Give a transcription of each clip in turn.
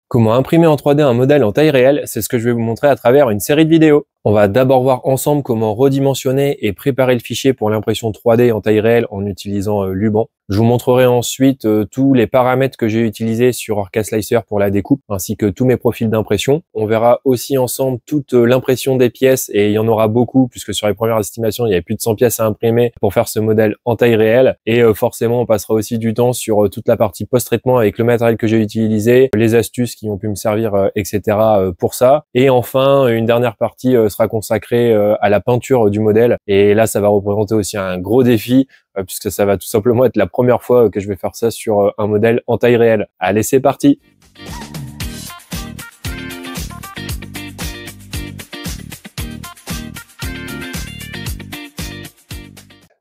Comment imprimer en 3D un modèle en taille réelle, c'est ce que je vais vous montrer à travers une série de vidéos. On va d'abord voir ensemble comment redimensionner et préparer le fichier pour l'impression 3D en taille réelle en utilisant Luban. Je vous montrerai ensuite tous les paramètres que j'ai utilisés sur Orca Slicer pour la découpe, ainsi que tous mes profils d'impression. On verra aussi ensemble toute l'impression des pièces, et il y en aura beaucoup, puisque sur les premières estimations, il y avait plus de 100 pièces à imprimer pour faire ce modèle en taille réelle. Et forcément, on passera aussi du temps sur toute la partie post-traitement avec le matériel que j'ai utilisé, les astuces qui ont pu me servir, etc. pour ça. Et enfin, une dernière partie sera consacrée à la peinture du modèle. Et là, ça va représenter aussi un gros défi, puisque ça va tout simplement être la première fois que je vais faire ça sur un modèle en taille réelle. Allez, c'est parti!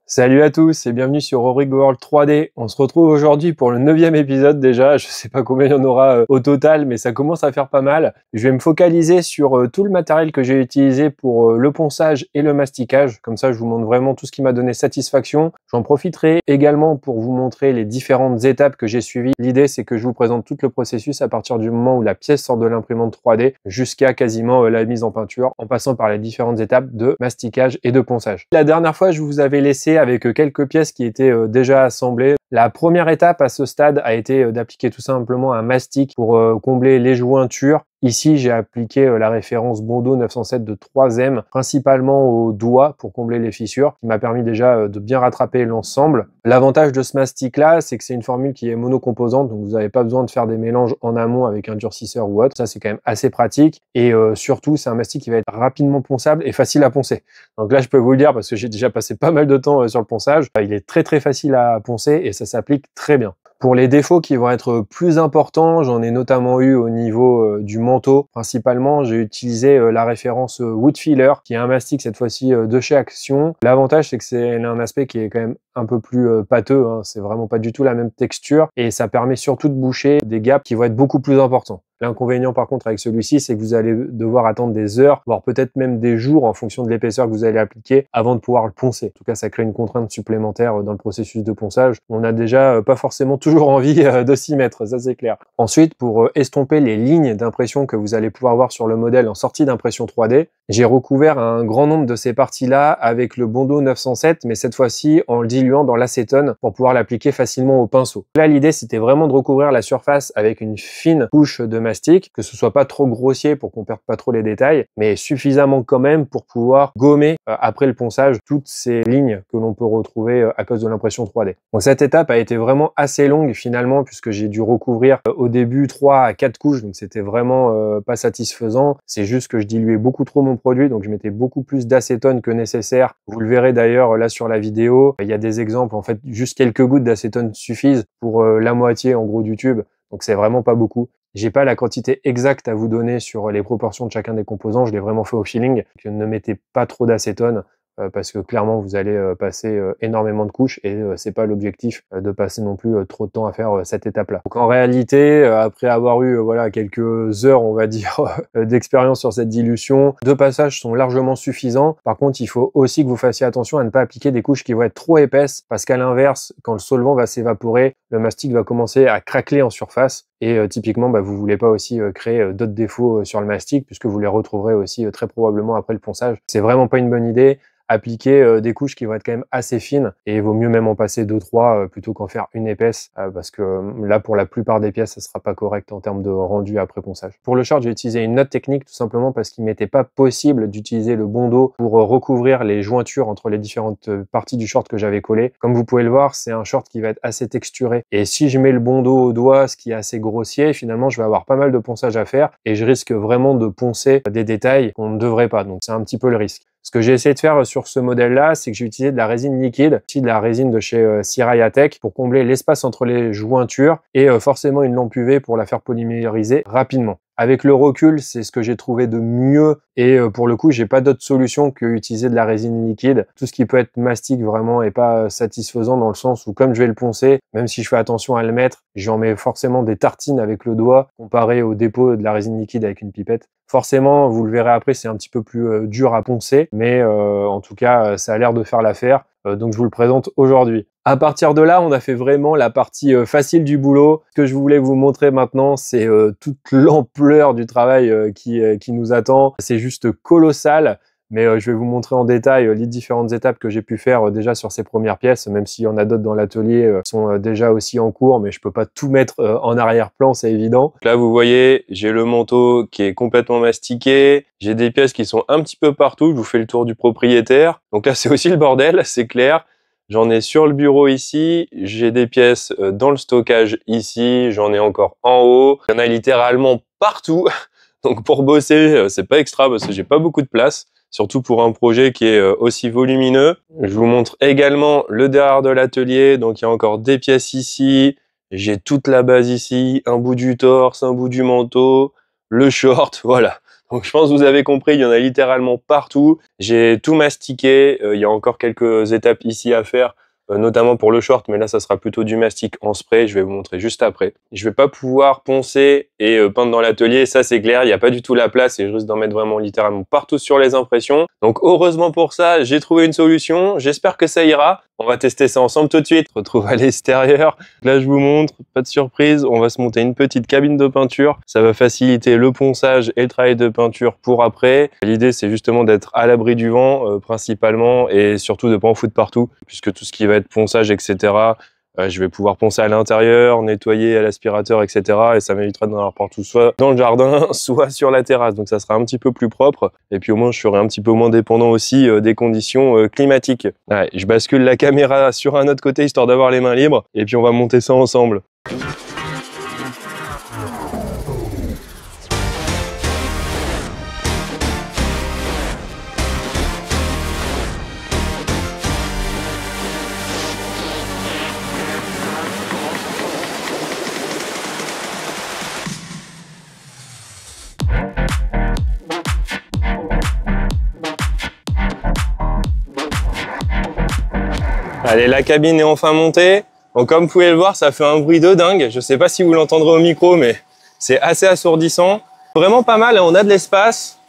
Salut à tous et bienvenue sur Auric World 3D. On se retrouve aujourd'hui pour le 9e épisode déjà. Je sais pas combien il y en aura au total, mais ça commence à faire pas mal. Je vais me focaliser sur tout le matériel que j'ai utilisé pour le ponçage et le masticage. Comme ça, je vous montre vraiment tout ce qui m'a donné satisfaction. J'en profiterai également pour vous montrer les différentes étapes que j'ai suivies. L'idée, c'est que je vous présente tout le processus à partir du moment où la pièce sort de l'imprimante 3D jusqu'à quasiment la mise en peinture, en passant par les différentes étapes de masticage et de ponçage. La dernière fois, je vous avais laissé avec quelques pièces qui étaient déjà assemblées. La première étape à ce stade a été d'appliquer tout simplement un mastic pour combler les jointures. Ici, j'ai appliqué la référence Bondo 907 de 3M, principalement au doigt pour combler les fissures, qui m'a permis déjà de bien rattraper l'ensemble. L'avantage de ce mastic-là, c'est que c'est une formule qui est monocomposante, donc vous n'avez pas besoin de faire des mélanges en amont avec un durcisseur ou autre. Ça, c'est quand même assez pratique. Et surtout, c'est un mastic qui va être rapidement ponçable et facile à poncer. Donc là, je peux vous le dire parce que j'ai déjà passé pas mal de temps sur le ponçage. Il est très très facile à poncer et ça s'applique très bien. Pour les défauts qui vont être plus importants, j'en ai notamment eu au niveau du manteau. Principalement, j'ai utilisé la référence Woodfiller, qui est un mastic cette fois-ci de chez Action. L'avantage, c'est que c'est un aspect qui est quand même un peu plus pâteux, hein. C'est vraiment pas du tout la même texture et ça permet surtout de boucher des gaps qui vont être beaucoup plus importants. L'inconvénient par contre avec celui-ci, c'est que vous allez devoir attendre des heures, voire peut-être même des jours en fonction de l'épaisseur que vous allez appliquer avant de pouvoir le poncer. En tout cas, ça crée une contrainte supplémentaire dans le processus de ponçage. On n'a déjà pas forcément toujours envie de s'y mettre, ça c'est clair. Ensuite, pour estomper les lignes d'impression que vous allez pouvoir voir sur le modèle en sortie d'impression 3D, j'ai recouvert un grand nombre de ces parties-là avec le Bondo 907, mais cette fois-ci en le diluant dans l'acétone pour pouvoir l'appliquer facilement au pinceau. Là, l'idée, c'était vraiment de recouvrir la surface avec une fine couche de mastic, que ce soit pas trop grossier pour qu'on perde pas trop les détails, mais suffisamment quand même pour pouvoir gommer après le ponçage toutes ces lignes que l'on peut retrouver à cause de l'impression 3D. Donc cette étape a été vraiment assez longue finalement, puisque j'ai dû recouvrir au début 3 à 4 couches, donc c'était vraiment pas satisfaisant. C'est juste que je diluais beaucoup trop mon produit, donc je mettais beaucoup plus d'acétone que nécessaire. Vous le verrez d'ailleurs là sur la vidéo, il y a des exemples, en fait juste quelques gouttes d'acétone suffisent pour la moitié en gros du tube, donc c'est vraiment pas beaucoup. J'ai pas la quantité exacte à vous donner sur les proportions de chacun des composants, je l'ai vraiment fait au feeling. Donc, ne mettez pas trop d'acétone parce que clairement vous allez passer énormément de couches et c'est pas l'objectif de passer non plus trop de temps à faire cette étape-là. Donc en réalité, après avoir eu voilà quelques heures, on va dire, d'expérience sur cette dilution, 2 passages sont largement suffisants. Par contre, il faut aussi que vous fassiez attention à ne pas appliquer des couches qui vont être trop épaisses parce qu'à l'inverse, quand le solvant va s'évaporer, le mastic va commencer à craqueler en surface et typiquement, vous voulez pas aussi créer d'autres défauts sur le mastic puisque vous les retrouverez aussi très probablement après le ponçage. C'est vraiment pas une bonne idée. Appliquer des couches qui vont être quand même assez fines et il vaut mieux même en passer 2-3 plutôt qu'en faire une épaisse parce que là pour la plupart des pièces ça sera pas correct en termes de rendu après ponçage. Pour le short j'ai utilisé une autre technique tout simplement parce qu'il m'était pas possible d'utiliser le Bondo pour recouvrir les jointures entre les différentes parties du short que j'avais collé. Comme vous pouvez le voir, c'est un short qui va être assez texturé et si je mets le Bondo au doigt, ce qui est assez grossier, finalement je vais avoir pas mal de ponçage à faire et je risque vraiment de poncer des détails qu'on ne devrait pas, donc c'est un petit peu le risque. Ce que j'ai essayé de faire sur ce modèle-là, c'est que j'ai utilisé de la résine liquide, aussi de la résine de chez Siraya Tech pour combler l'espace entre les jointures et forcément une lampe UV pour la faire polymériser rapidement. Avec le recul, c'est ce que j'ai trouvé de mieux et pour le coup, j'ai pas d'autre solution que utiliser de la résine liquide. Tout ce qui peut être mastic vraiment est pas satisfaisant dans le sens où comme je vais le poncer, même si je fais attention à le mettre, j'en mets forcément des tartines avec le doigt comparé au dépôt de la résine liquide avec une pipette. Forcément, vous le verrez après, c'est un petit peu plus dur à poncer, mais en tout cas, ça a l'air de faire l'affaire. donc je vous le présente aujourd'hui. À partir de là, on a fait vraiment la partie facile du boulot. Ce que je voulais vous montrer maintenant, c'est toute l'ampleur du travail qui nous attend. C'est juste colossal. Mais je vais vous montrer en détail les différentes étapes que j'ai pu faire déjà sur ces premières pièces, même s'il y en a d'autres dans l'atelier qui sont déjà aussi en cours, mais je peux pas tout mettre en arrière-plan, c'est évident. Là, vous voyez, j'ai le manteau qui est complètement mastiqué, j'ai des pièces qui sont un petit peu partout, je vous fais le tour du propriétaire. Donc là, c'est aussi le bordel, c'est clair. J'en ai sur le bureau ici, j'ai des pièces dans le stockage ici, j'en ai encore en haut. Il y en a littéralement partout. Donc pour bosser, c'est pas extra parce que j'ai pas beaucoup de place. Surtout pour un projet qui est aussi volumineux. Je vous montre également le derrière de l'atelier. Donc, il y a encore des pièces ici. J'ai toute la base ici, un bout du torse, un bout du manteau, le short, voilà. Donc, je pense que vous avez compris, il y en a littéralement partout. J'ai tout mastiqué. Il y a encore quelques étapes ici à faire, notamment pour le short, mais là, ça sera plutôt du mastic en spray. Je vais vous montrer juste après. Je vais pas pouvoir poncer et peindre dans l'atelier, ça c'est clair, il n'y a pas du tout la place et je risque d'en mettre vraiment littéralement partout sur les impressions. Donc heureusement pour ça, j'ai trouvé une solution, j'espère que ça ira. On va tester ça ensemble tout de suite. On se retrouve à l'extérieur. Là je vous montre, pas de surprise, on va se monter une petite cabine de peinture. Ça va faciliter le ponçage et le travail de peinture pour après. L'idée c'est justement d'être à l'abri du vent principalement et surtout de pas en foutre partout puisque tout ce qui va être ponçage etc. Je vais pouvoir poncer à l'intérieur, nettoyer à l'aspirateur, etc. Et ça m'évitera d'en avoir partout, soit dans le jardin, soit sur la terrasse. Donc ça sera un petit peu plus propre. Et puis au moins, je serai un petit peu moins dépendant aussi des conditions climatiques. Ouais, je bascule la caméra sur un autre côté, histoire d'avoir les mains libres. Et puis on va monter ça ensemble. Allez, la cabine est enfin montée. Donc, comme vous pouvez le voir, ça fait un bruit de dingue. Je sais pas si vous l'entendrez au micro, mais c'est assez assourdissant. Vraiment pas mal, on a de l'espace.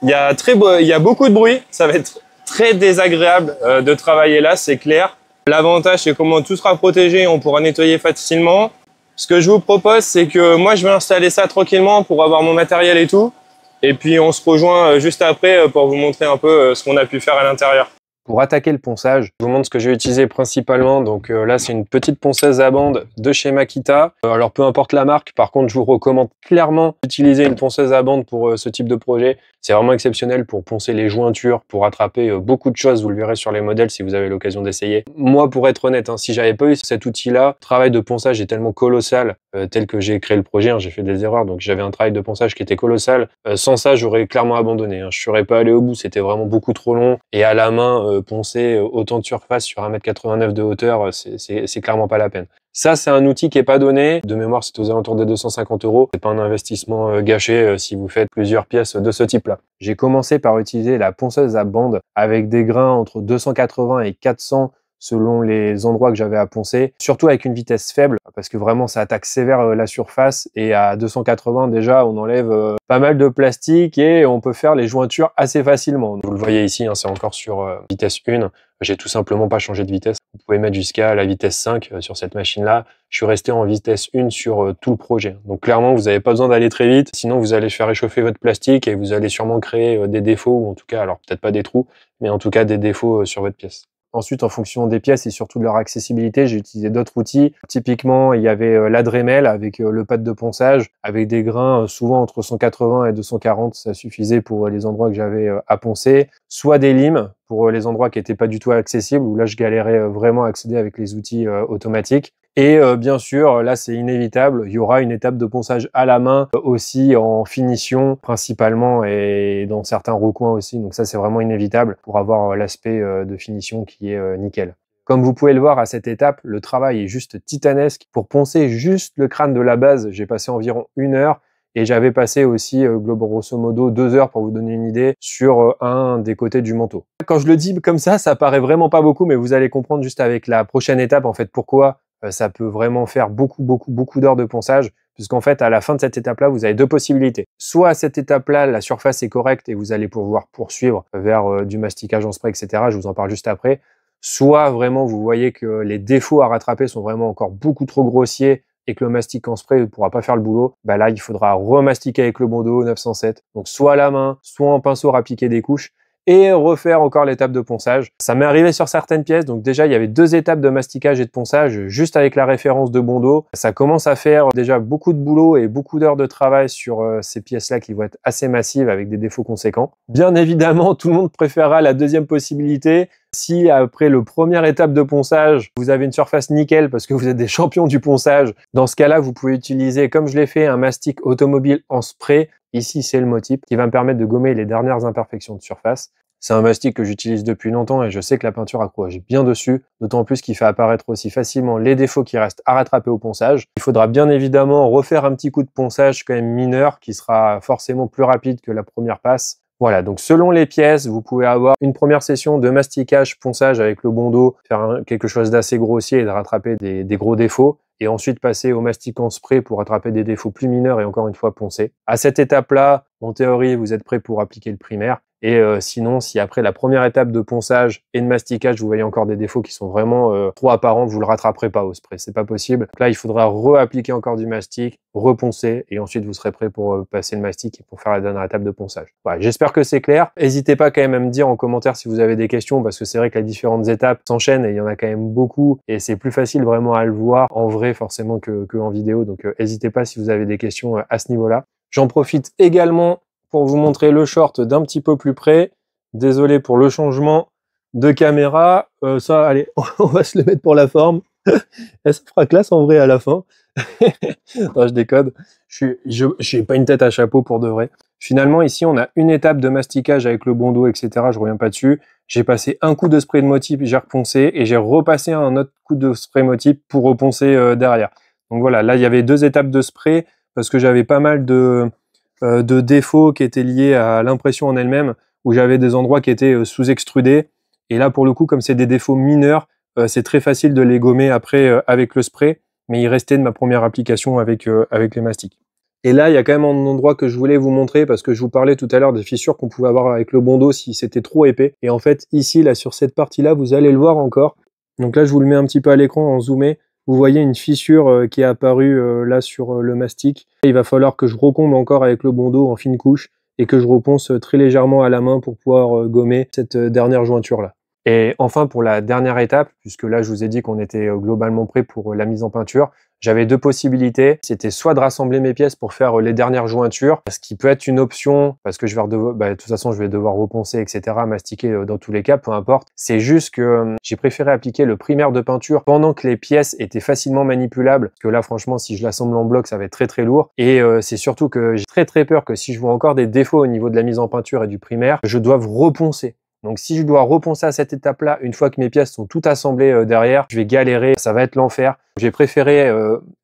Il y a beaucoup de bruit. Ça va être très désagréable de travailler là, c'est clair. L'avantage, c'est comment tout sera protégé, on pourra nettoyer facilement. Ce que je vous propose, c'est que moi, je vais installer ça tranquillement pour avoir mon matériel et tout. Et puis, on se rejoint juste après pour vous montrer un peu ce qu'on a pu faire à l'intérieur. Pour attaquer le ponçage, je vous montre ce que j'ai utilisé principalement. Donc là, c'est une petite ponceuse à bande de chez Makita. Alors, peu importe la marque, par contre, je vous recommande clairement d'utiliser une ponceuse à bande pour ce type de projet. C'est vraiment exceptionnel pour poncer les jointures, pour attraper beaucoup de choses. Vous le verrez sur les modèles si vous avez l'occasion d'essayer. Moi, pour être honnête, si j'avais pas eu cet outil-là, le travail de ponçage est tellement colossal, tel que j'ai créé le projet. J'ai fait des erreurs, donc j'avais un travail de ponçage qui était colossal. Sans ça, j'aurais clairement abandonné. Je serais pas allé au bout, c'était vraiment beaucoup trop long. Et à la main, poncer autant de surface sur 1,89 m de hauteur, c'est clairement pas la peine. Ça, c'est un outil qui est pas donné. De mémoire, c'est aux alentours des 250 €. C'est pas un investissement gâché si vous faites plusieurs pièces de ce type-là. J'ai commencé par utiliser la ponceuse à bande avec des grains entre 280 et 400 selon les endroits que j'avais à poncer, surtout avec une vitesse faible, parce que vraiment ça attaque sévère la surface, et à 280 déjà on enlève pas mal de plastique et on peut faire les jointures assez facilement. Vous le voyez ici, c'est encore sur vitesse 1, j'ai tout simplement pas changé de vitesse. Vous pouvez mettre jusqu'à la vitesse 5 sur cette machine-là. Je suis resté en vitesse 1 sur tout le projet. Donc clairement, vous n'avez pas besoin d'aller très vite, sinon vous allez faire réchauffer votre plastique et vous allez sûrement créer des défauts, ou en tout cas, alors peut-être pas des trous, mais en tout cas des défauts sur votre pièce. Ensuite, en fonction des pièces et surtout de leur accessibilité, j'ai utilisé d'autres outils. Typiquement, il y avait la Dremel avec le pad de ponçage, avec des grains souvent entre 180 et 240, ça suffisait pour les endroits que j'avais à poncer. Soit des limes pour les endroits qui n'étaient pas du tout accessibles, où là je galérais vraiment à accéder avec les outils automatiques. Et bien sûr, là c'est inévitable, il y aura une étape de ponçage à la main aussi en finition principalement et dans certains recoins aussi. Donc ça c'est vraiment inévitable pour avoir l'aspect de finition qui est nickel. Comme vous pouvez le voir à cette étape, le travail est juste titanesque. Pour poncer juste le crâne de la base, j'ai passé environ 1 heure. Et j'avais passé aussi, grosso modo, 2 heures pour vous donner une idée sur un des côtés du manteau. Quand je le dis comme ça paraît vraiment pas beaucoup, mais vous allez comprendre juste avec la prochaine étape, en fait, pourquoi ça peut vraiment faire beaucoup d'heures de ponçage. Puisqu'en fait, à la fin de cette étape-là, vous avez deux possibilités. Soit à cette étape-là, la surface est correcte et vous allez pouvoir poursuivre vers du masticage en spray, etc. Je vous en parle juste après. soit vraiment vous voyez que les défauts à rattraper sont vraiment encore beaucoup trop grossiers et que le mastic en spray ne pourra pas faire le boulot, bah là, il faudra remastiquer avec le Bondo 907. Donc, soit à la main, soit en pinceau, appliquer des couches et refaire encore l'étape de ponçage. Ça m'est arrivé sur certaines pièces. Donc, déjà, il y avait 2 étapes de masticage et de ponçage juste avec la référence de Bondo. Ça commence à faire déjà beaucoup de boulot et beaucoup d'heures de travail sur ces pièces-là qui vont être assez massives avec des défauts conséquents. Bien évidemment, tout le monde préférera la deuxième possibilité. Si après le première étape de ponçage, vous avez une surface nickel parce que vous êtes des champions du ponçage, dans ce cas-là, vous pouvez utiliser, comme je l'ai fait, un mastic automobile en spray. Ici, c'est le Motype qui va me permettre de gommer les dernières imperfections de surface. C'est un mastic que j'utilise depuis longtemps et je sais que la peinture accroche bien dessus, d'autant plus qu'il fait apparaître aussi facilement les défauts qui restent à rattraper au ponçage. Il faudra bien évidemment refaire un petit coup de ponçage quand même mineur qui sera forcément plus rapide que la première passe. Voilà, donc selon les pièces, vous pouvez avoir une première session de masticage, ponçage avec le Bondo, faire quelque chose d'assez grossier et de rattraper des gros défauts, et ensuite passer au mastic en spray pour rattraper des défauts plus mineurs et encore une fois poncer. À cette étape-là, en théorie, vous êtes prêt pour appliquer le primaire. Et sinon, si après la première étape de ponçage et de masticage, vous voyez encore des défauts qui sont vraiment trop apparents, vous le rattraperez pas au spray, c'est pas possible. Donc là, il faudra réappliquer encore du mastic, reponcer, et ensuite vous serez prêt pour passer le mastic et pour faire la dernière étape de ponçage. Voilà, j'espère que c'est clair. N'hésitez pas quand même à me dire en commentaire si vous avez des questions, parce que c'est vrai que les différentes étapes s'enchaînent et il y en a quand même beaucoup, et c'est plus facile vraiment à le voir en vrai forcément que en vidéo. Donc n'hésitez pas si vous avez des questions à ce niveau-là. J'en profite également pour vous montrer le short d'un petit peu plus près. Désolé pour le changement de caméra. Ça, allez, on va se le mettre pour la forme. Ça fera classe en vrai à la fin. Non, je décode. Je n'ai pas une tête à chapeau pour de vrai. Finalement, ici, on a une étape de masticage avec le Bondo, etc. Je reviens pas dessus. J'ai passé un coup de spray de Motype, j'ai reponcé et j'ai repassé un autre coup de spray Motype pour reponcer derrière. Donc voilà, là, il y avait 2 étapes de spray parce que j'avais pas mal de défauts qui étaient liés à l'impression en elle-même, où j'avais des endroits qui étaient sous-extrudés. Et là, pour le coup, comme c'est des défauts mineurs, c'est très facile de les gommer après avec le spray, mais il restait de ma première application avec les mastiques. Et là, il y a quand même un endroit que je voulais vous montrer parce que je vous parlais tout à l'heure des fissures qu'on pouvait avoir avec le Bondo si c'était trop épais. Et en fait, ici, là, sur cette partie-là, vous allez le voir encore. Donc là, je vous le mets un petit peu à l'écran en zoomé. Vous voyez une fissure qui est apparue là sur le mastic. Il va falloir que je recombe encore avec le Bondo en fine couche et que je reponce très légèrement à la main pour pouvoir gommer cette dernière jointure là. Et enfin, pour la dernière étape, puisque là je vous ai dit qu'on était globalement prêt pour la mise en peinture, j'avais 2 possibilités. C'était soit de rassembler mes pièces pour faire les dernières jointures, ce qui peut être une option, parce que je vais devoir, de toute façon je vais devoir reponcer, etc., mastiquer dans tous les cas, peu importe. C'est juste que j'ai préféré appliquer le primaire de peinture pendant que les pièces étaient facilement manipulables, parce que là franchement si je l'assemble en bloc ça va être très très lourd. Et c'est surtout que j'ai très peur que si je vois encore des défauts au niveau de la mise en peinture et du primaire, je doive reponcer. Donc si je dois reponcer à cette étape-là, une fois que mes pièces sont toutes assemblées derrière, je vais galérer, ça va être l'enfer. J'ai préféré,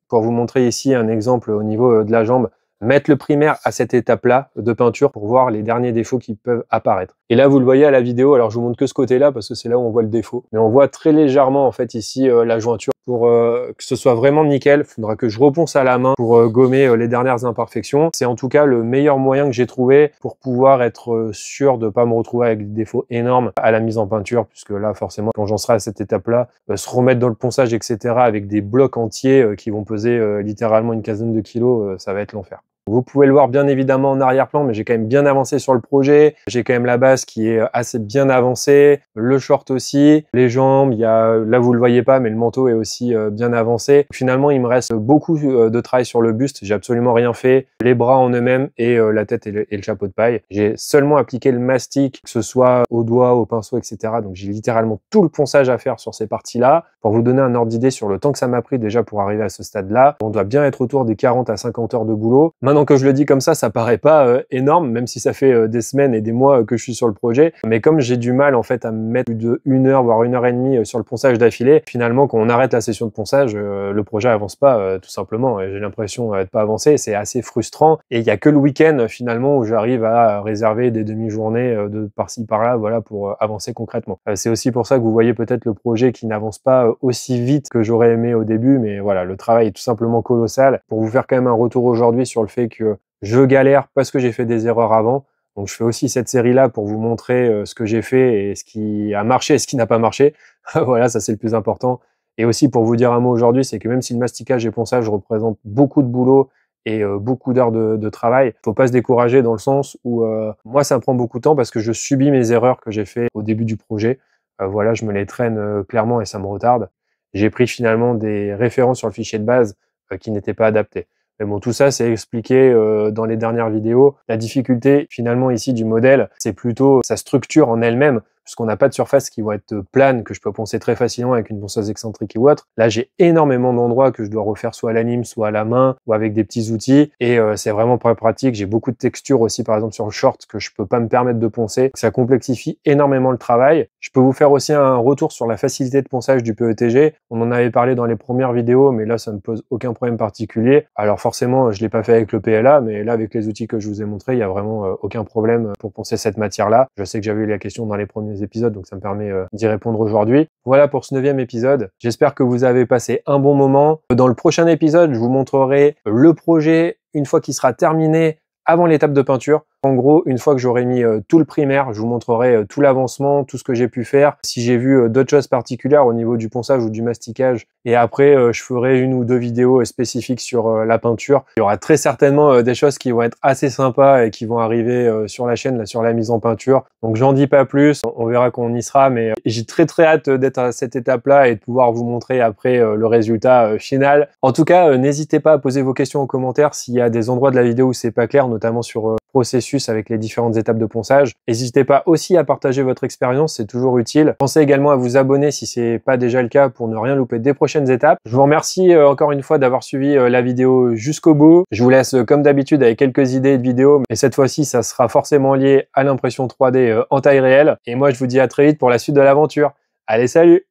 pour vous montrer ici un exemple au niveau de la jambe, mettre le primaire à cette étape-là de peinture pour voir les derniers défauts qui peuvent apparaître. Et là, vous le voyez à la vidéo, alors je vous montre que ce côté-là parce que c'est là où on voit le défaut. Mais on voit très légèrement en fait ici la jointure. Pour que ce soit vraiment nickel, il faudra que je reponce à la main pour gommer les dernières imperfections. C'est en tout cas le meilleur moyen que j'ai trouvé pour pouvoir être sûr de ne pas me retrouver avec des défauts énormes à la mise en peinture, puisque là forcément quand j'en serai à cette étape-là, se remettre dans le ponçage, etc. avec des blocs entiers qui vont peser littéralement une quinzaine de kilos, ça va être l'enfer. Vous pouvez le voir bien évidemment en arrière-plan, mais j'ai quand même bien avancé sur le projet. J'ai quand même la base qui est assez bien avancée, le short aussi, les jambes, là vous le voyez pas, mais le manteau est aussi bien avancé. Finalement, il me reste beaucoup de travail sur le buste, j'ai absolument rien fait. Les bras en eux-mêmes et la tête et le chapeau de paille. J'ai seulement appliqué le mastic, que ce soit au doigt, au pinceau, etc. Donc j'ai littéralement tout le ponçage à faire sur ces parties-là. Pour vous donner un ordre d'idée sur le temps que ça m'a pris déjà pour arriver à ce stade-là, on doit bien être autour des 40 à 50 heures de boulot. Maintenant que je le dis comme ça paraît pas énorme, même si ça fait des semaines et des mois que je suis sur le projet. Mais comme j'ai du mal en fait à me mettre plus de 1 heure, voire 1 heure et demie sur le ponçage d'affilée, finalement quand on arrête la session de ponçage, le projet avance pas tout simplement. J'ai l'impression de pas avancer, c'est assez frustrant. Et il y a que le week-end finalement où j'arrive à réserver des demi-journées de par-ci par-là, voilà, pour avancer concrètement. C'est aussi pour ça que vous voyez peut-être le projet qui n'avance pas aussi vite que j'aurais aimé au début, mais voilà, le travail est tout simplement colossal. Pour vous faire quand même un retour aujourd'hui sur le fait que je galère parce que j'ai fait des erreurs avant. Donc je fais aussi cette série-là pour vous montrer ce que j'ai fait et ce qui a marché et ce qui n'a pas marché. Voilà, ça c'est le plus important. Et aussi pour vous dire un mot aujourd'hui, c'est que même si le masticage et ponçage représentent beaucoup de boulot et beaucoup d'heures de travail, faut pas se décourager dans le sens où moi ça me prend beaucoup de temps parce que je subis mes erreurs que j'ai fait au début du projet. Voilà, je me les traîne clairement et ça me retarde. J'ai pris finalement des références sur le fichier de base qui n'étaient pas adaptées. Mais bon, tout ça, c'est expliqué dans les dernières vidéos. La difficulté, finalement, ici, du modèle, c'est plutôt sa structure en elle-même, puisqu'on n'a pas de surface qui vont être planes, que je peux poncer très facilement avec une ponceuse excentrique ou autre. Là, j'ai énormément d'endroits que je dois refaire soit à la lime, soit à la main, ou avec des petits outils, et c'est vraiment pas pratique. J'ai beaucoup de textures aussi, par exemple, sur le short, que je peux pas me permettre de poncer. Ça complexifie énormément le travail. Je peux vous faire aussi un retour sur la facilité de ponçage du PETG. On en avait parlé dans les premières vidéos, mais là, ça ne pose aucun problème particulier. Alors forcément, je l'ai pas fait avec le PLA, mais là, avec les outils que je vous ai montrés, il y a vraiment aucun problème pour poncer cette matière-là. Je sais que j'avais eu la question dans les premiers épisodes, donc ça me permet d'y répondre aujourd'hui. Voilà pour ce 9e épisode. J'espère que vous avez passé un bon moment. Dans le prochain épisode, je vous montrerai le projet une fois qu'il sera terminé avant l'étape de peinture. En gros, une fois que j'aurai mis tout le primaire, je vous montrerai tout l'avancement, tout ce que j'ai pu faire. Si j'ai vu d'autres choses particulières au niveau du ponçage ou du masticage. Et après, je ferai 1 ou 2 vidéos spécifiques sur la peinture. Il y aura très certainement des choses qui vont être assez sympas et qui vont arriver sur la chaîne, là, sur la mise en peinture. Donc j'en dis pas plus, on verra quand on y sera. Mais j'ai très hâte d'être à cette étape-là et de pouvoir vous montrer après le résultat final. En tout cas, n'hésitez pas à poser vos questions en commentaire s'il y a des endroits de la vidéo où c'est pas clair, notamment sur processus avec les différentes étapes de ponçage. N'hésitez pas aussi à partager votre expérience, c'est toujours utile. Pensez également à vous abonner si c'est pas déjà le cas pour ne rien louper des prochaines étapes. Je vous remercie encore une fois d'avoir suivi la vidéo jusqu'au bout. Je vous laisse comme d'habitude avec quelques idées de vidéos, mais cette fois-ci ça sera forcément lié à l'impression 3D en taille réelle. Et moi je vous dis à très vite pour la suite de l'aventure. Allez, salut!